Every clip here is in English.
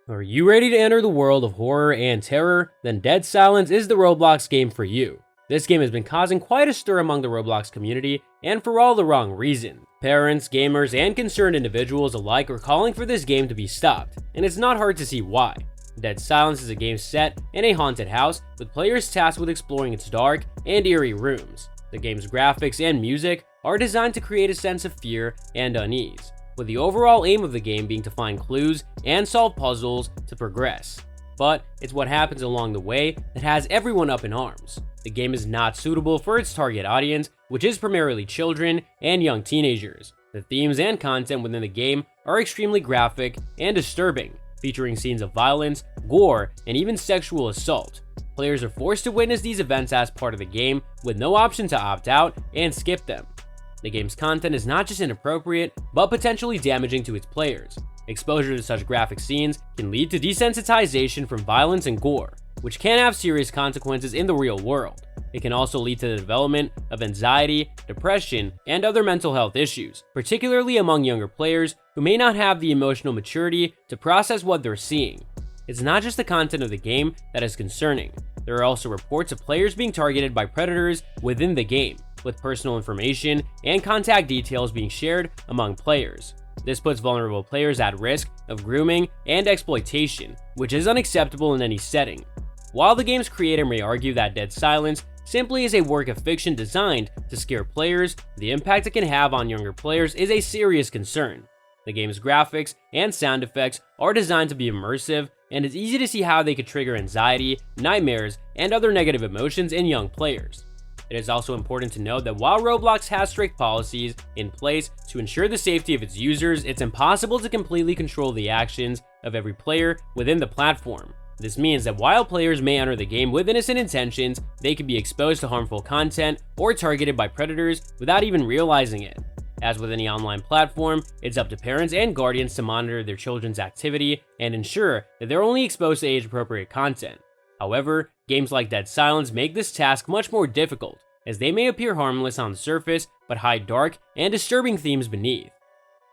Are you ready to enter the world of horror and terror? Then Dead Silence is the Roblox game for you. This game has been causing quite a stir among the Roblox community, and for all the wrong reasons. Parents, gamers, and concerned individuals alike are calling for this game to be stopped, and it's not hard to see why. Dead Silence is a game set in a haunted house, with players tasked with exploring its dark and eerie rooms. The game's graphics and music are designed to create a sense of fear and unease, with the overall aim of the game being to find clues and solve puzzles to progress. But it's what happens along the way that has everyone up in arms. The game is not suitable for its target audience, which is primarily children and young teenagers. The themes and content within the game are extremely graphic and disturbing, featuring scenes of violence, gore, and even sexual assault. Players are forced to witness these events as part of the game, with no option to opt out and skip them. The game's content is not just inappropriate, but potentially damaging to its players. Exposure to such graphic scenes can lead to desensitization from violence and gore, which can have serious consequences in the real world. It can also lead to the development of anxiety, depression, and other mental health issues, particularly among younger players who may not have the emotional maturity to process what they're seeing. It's not just the content of the game that is concerning. There are also reports of players being targeted by predators within the game, with personal information and contact details being shared among players. This puts vulnerable players at risk of grooming and exploitation, which is unacceptable in any setting. While the game's creator may argue that Dead Silence simply is a work of fiction designed to scare players, the impact it can have on younger players is a serious concern. The game's graphics and sound effects are designed to be immersive, and it's easy to see how they could trigger anxiety, nightmares, and other negative emotions in young players. It is also important to note that while Roblox has strict policies in place to ensure the safety of its users, it's impossible to completely control the actions of every player within the platform. This means that while players may enter the game with innocent intentions, they can be exposed to harmful content or targeted by predators without even realizing it. As with any online platform, it's up to parents and guardians to monitor their children's activity and ensure that they're only exposed to age-appropriate content. However, games like Dead Silence make this task much more difficult, as they may appear harmless on the surface but hide dark and disturbing themes beneath.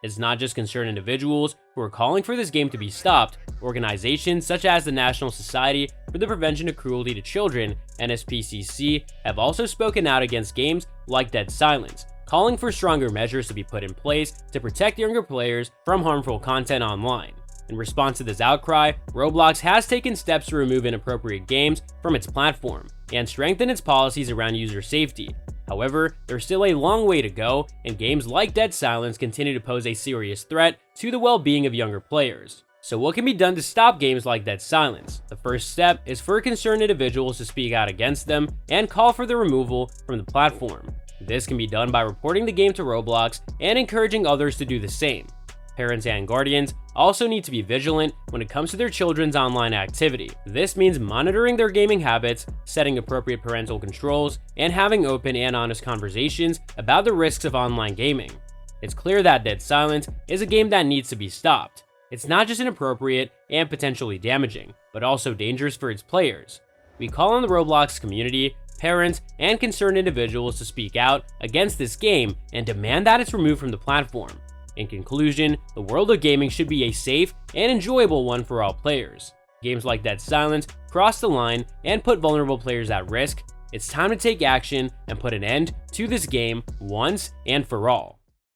It's not just concerned individuals who are calling for this game to be stopped. Organizations such as the National Society for the Prevention of Cruelty to Children, NSPCC, have also spoken out against games like Dead Silence, calling for stronger measures to be put in place to protect younger players from harmful content online. In response to this outcry, Roblox has taken steps to remove inappropriate games from its platform and strengthen its policies around user safety. However, there's still a long way to go, and games like Dead Silence continue to pose a serious threat to the well-being of younger players. So what can be done to stop games like Dead Silence? The first step is for concerned individuals to speak out against them and call for their removal from the platform. This can be done by reporting the game to Roblox and encouraging others to do the same. Parents and guardians also need to be vigilant when it comes to their children's online activity. This means monitoring their gaming habits, setting appropriate parental controls, and having open and honest conversations about the risks of online gaming. It's clear that Dead Silence is a game that needs to be stopped. It's not just inappropriate and potentially damaging, but also dangerous for its players. We call on the Roblox community, parents, and concerned individuals to speak out against this game and demand that it's removed from the platform. In conclusion, the world of gaming should be a safe and enjoyable one for all players. Games like Dead Silence cross the line and put vulnerable players at risk. It's time to take action and put an end to this game once and for all.